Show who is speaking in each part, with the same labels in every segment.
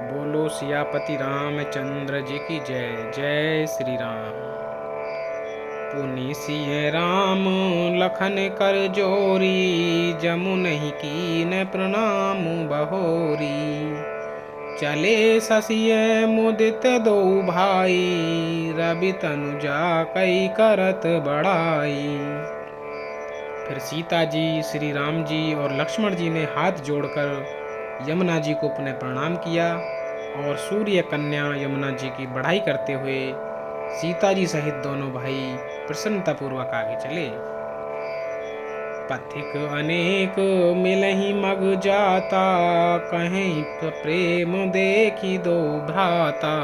Speaker 1: बोलो सियापति रामचंद्र जी की जय। जय श्री राम। पुनि सिय राम लखन कर जोरी, जमुनहि कीन प्रणाम बहोरी। चले ससिय मुदित दो भाई, रवि तनु जाकई करत बड़ाई। फिर सीता जी, श्री राम जी और लक्ष्मण जी ने हाथ जोड़कर यमुना जी को पुनः प्रणाम किया और सूर्य कन्या यमुना जी की बढ़ाई करते हुए सीता जी सहित दोनों भाई प्रसन्नतापूर्वक आगे चले। पथिक अनेक मिलहि मग जाता, कहीं प्रेम देखी दो भ्राता।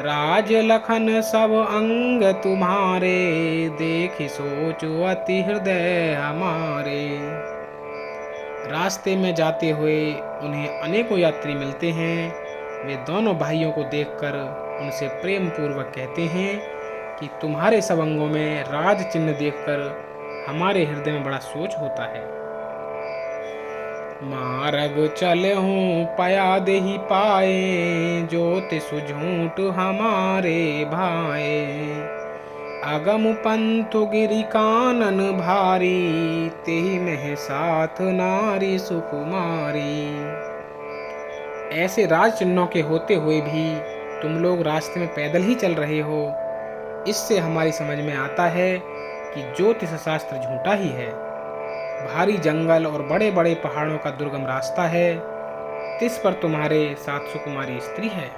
Speaker 1: राज लखन सब अंग तुम्हारे, देखि सोचो अति हृदय हमारे। रास्ते में जाते हुए उन्हें अनेकों यात्री मिलते हैं। वे दोनों भाइयों को देखकर उनसे प्रेम पूर्वक कहते हैं कि तुम्हारे सब अंगों में राज चिन्ह देखकर हमारे हृदय में बड़ा सोच होता है। मार्ग चले हूँ पया देहि पाए, ज्योति सुझूठ हमारे भाए। अगम पंथु गिरि कानन भारी, तेहि में साथ नारी सुकुमारी। ऐसे राज चिन्हों के होते हुए भी तुम लोग रास्ते में पैदल ही चल रहे हो। इससे हमारी समझ में आता है कि ज्योतिष शास्त्र झूठा ही है। भारी जंगल और बड़े बड़े पहाड़ों का दुर्गम रास्ता है, तिस पर तुम्हारे साथ सुकुमारी स्त्री है।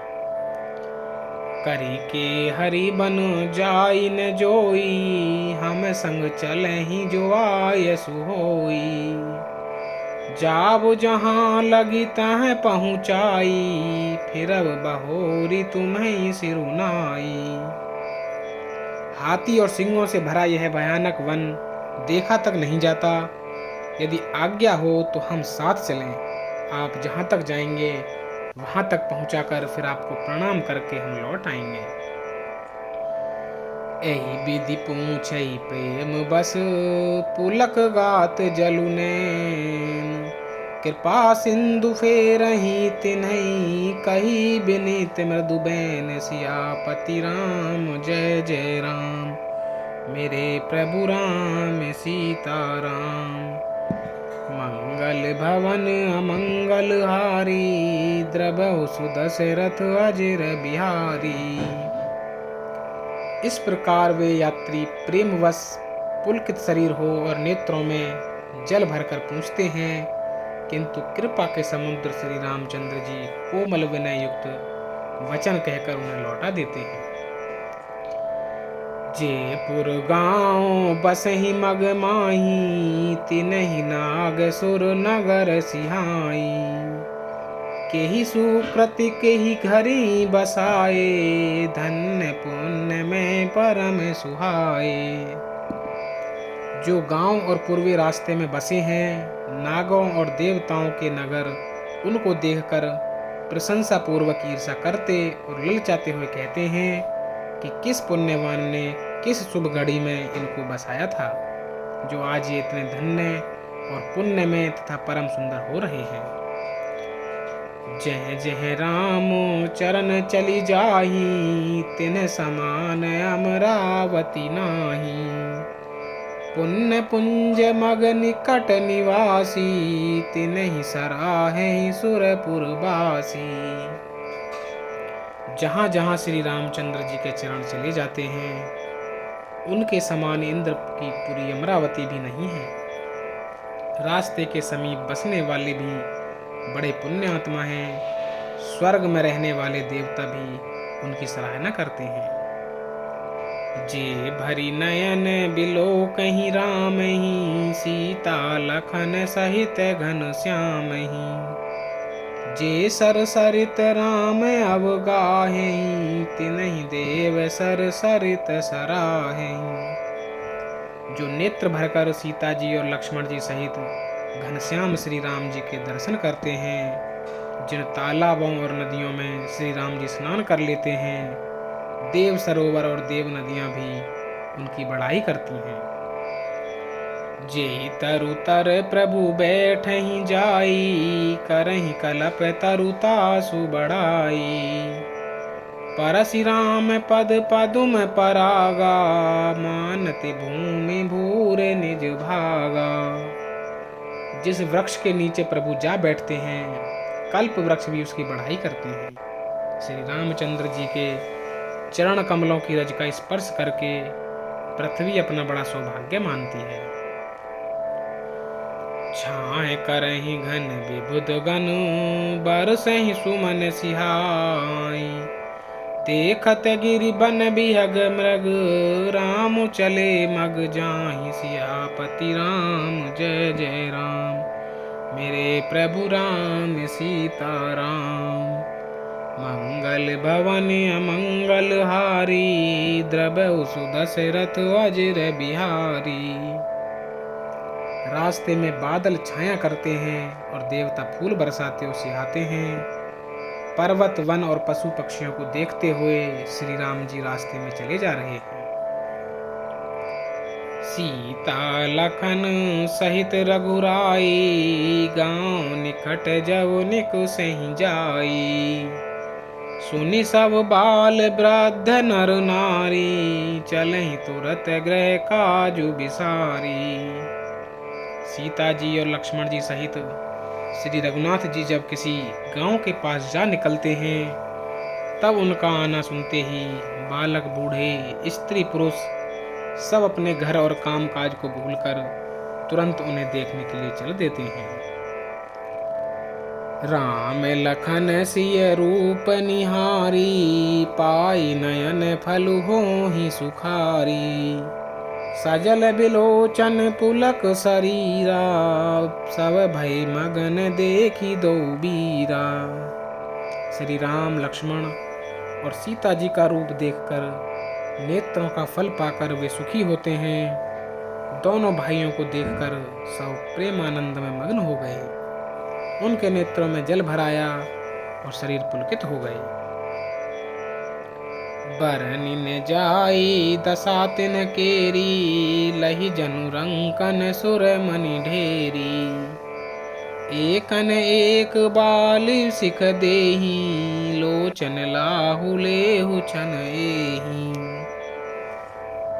Speaker 1: करी के हरि बन जाई न जोई, हम संग चले ही जो आय सुहोई। जाब जहाँ लगी तह पहुँचाई, फिरब बहोरी तुम्हें सिरुनाई। हाथी और सिंहों से भरा यह भयानक वन देखा तक नहीं जाता। यदि आज्ञा हो तो हम साथ चलें। आप जहाँ तक जाएंगे वहां तक पहुंचाकर फिर आपको प्रणाम करके हम लौट आएंगे। एहि विधि पूछई प्रेम बस, पुलक गात जलु नैन। कृपा सिंधु फेरहि तिन्हई, कही विनीत मृदु बैन। सियापति राम जय जय राम, मेरे प्रभु राम सीताराम। मंगल भवन अमंगल हारी, द्रवहु सुदशरथ अजर बिहारी। इस प्रकार वे यात्री प्रेमवश पुलकित शरीर हो और नेत्रों में जल भरकर पूछते हैं, किंतु कृपा के समुद्र श्री रामचंद्र जी कोमल विनय युक्त वचन कहकर उन्हें लौटा देते हैं। जयपुर गांव बसहि मग माही, तिनहि नाग सुर नगर सिहाई। केहि सुकृति केहि घरी बसाए, धन्य पुण्य में परम सुहाए। जो गांव और पूर्वी रास्ते में बसे हैं, नागों और देवताओं के नगर, उनको देखकर प्रशंसा पूर्वक ईर्षा करते और ललचाते हुए कहते हैं कि किस पुण्यवान ने किस शुभ घड़ी में इनको बसाया था, जो आज ये इतने धन्य और पुण्य में तथा परम सुंदर हो रहे हैं। जय जय राम चरण चली जाही, तिन समान अमरावती नाही। पुण्य पुंज मग निकट निवासी, तिनहि सराहे सुरपुर बासी। जहाँ जहाँ श्री रामचंद्र जी के चरण चले जाते हैं, उनके समान इंद्र की पूरी अमरावती भी नहीं है। रास्ते के समीप बसने वाले भी बड़े पुण्यात्मा हैं। स्वर्ग में रहने वाले देवता भी उनकी सराहना करते हैं। जे भरी नयन बिलो कहीं राम ही, सीता लखन सहित घन श्याम ही। जे सर सरित राम अवगाहे, तिनहि देव सर सरित सराहे। जो नेत्र भरकर सीता जी और लक्ष्मण जी सहित घनश्याम श्री राम जी के दर्शन करते हैं, जिन तालाबों और नदियों में श्री राम जी स्नान कर लेते हैं, देव सरोवर और देव नदियां भी उनकी बड़ाई करती हैं। जेहि तरु तर प्रभु बैठहि जाई, करहि कलप तरु तासु बढ़ाई। परशुराम पद पदुम परागा, मानति भूमि भूर निज भागा। जिस वृक्ष के नीचे प्रभु जा बैठते हैं, कल्प वृक्ष भी उसकी बढ़ाई करते हैं। श्री रामचंद्र जी के चरण कमलों की रज का स्पर्श करके पृथ्वी अपना बड़ा सौभाग्य मानती है। छाए करहि घन विबुध गन, बरसहि सुमन सिहाई। देखत गिरि बन बिहग मृग, राम चले मग जाहि सियापति राम। जय जय राम, मेरे प्रभु राम सीता राम। मंगल भवन अमंगल हारी, द्रवहु सुदशरथ अजर बिहारी। रास्ते में बादल छाया करते हैं और देवता फूल बरसाते हुए सिहाते हैं। पर्वत वन और पशु पक्षियों को देखते हुए श्री राम जी रास्ते में चले जा रहे हैं। सीता लखन सहित रघुराई, गांव निकट जव निकुसहि जाई। सुनि सब बाल वृद्ध नर नारी, चलहि तुरत गृह काजु बिसारी। सीता जी और लक्ष्मण जी सहित श्री रघुनाथ जी जब किसी गांव के पास जा निकलते हैं, तब उनका आना सुनते ही बालक बूढ़े स्त्री पुरुष सब अपने घर और काम काज को भूलकर तुरंत उन्हें देखने के लिए चल देते हैं। राम लखन सिय रूप निहारी, पाई नयन फलु होहि सुखारी। सजल बिलोचन पुलक शरीरा, सब भय मगन देखी दो बीरा। श्री राम लक्ष्मण और सीता जी का रूप देखकर नेत्रों का फल पाकर वे सुखी होते हैं। दोनों भाइयों को देखकर सब प्रेमानंद में मग्न हो गए। उनके नेत्रों में जल भर आया और शरीर पुलकित हो गए। बरनि न जाई दसातिन केरी, लहि जनु रंकन सुर मनि ढेरी। एकन एक बाल सिख देही, लोचन लाहु लेहु छन एही।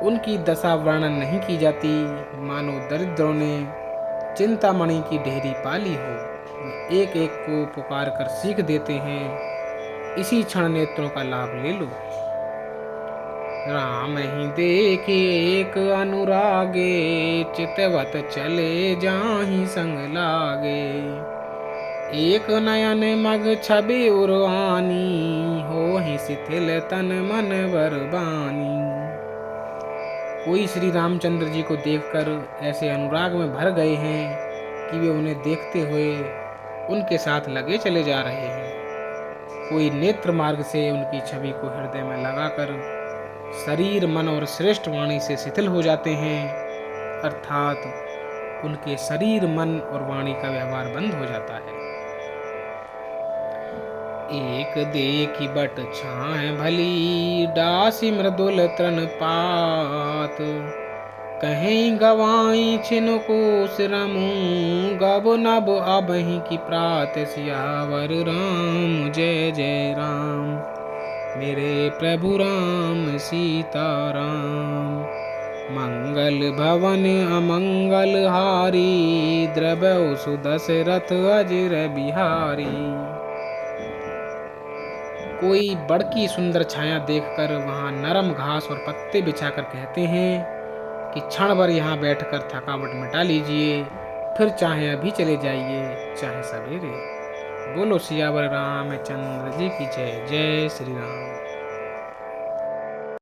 Speaker 1: उनकी दशा वर्णन नहीं की जाती, मानो दरिद्रों ने चिंतामणि की ढेरी पाली हो। वे एक एक को पुकार कर सीख देते हैं, इसी क्षण नेत्रों का लाभ ले लो। राम ही देखी एक अनुरागे, चितवत चले जाहि संग लागे। एक नयन मग छवि उर्वानी, होहि शिथिल तन मन बरबानी। कोई श्री रामचंद्र जी को देखकर ऐसे अनुराग में भर गए हैं कि वे उन्हें देखते हुए उनके साथ लगे चले जा रहे हैं। कोई नेत्र मार्ग से उनकी छवि को हृदय में लगाकर शरीर मन और श्रेष्ठ वाणी से शिथिल हो जाते हैं, अर्थात उनके शरीर मन और वाणी का व्यवहार बंद हो जाता है। एक देखी बट छाए भली, डासी मृदुल तृण पात। कहीं गवाई छिन कोस रमू, गब नब अबहि की प्रात। सियावर राम जय जय राम, मेरे प्रभु राम सीता राम। मंगल भवन अमंगल हारी, द्रवहु सुदशरथ अजर बिहारी। कोई बड़की सुंदर छाया देखकर वहां नरम घास और पत्ते बिछाकर कहते हैं कि क्षण भर यहाँ बैठकर थकावट मिटा लीजिए, फिर चाहे अभी चले जाइए चाहे सवेरे। बोलो सियावर रामचंद्र जी की जय। जय श्री राम।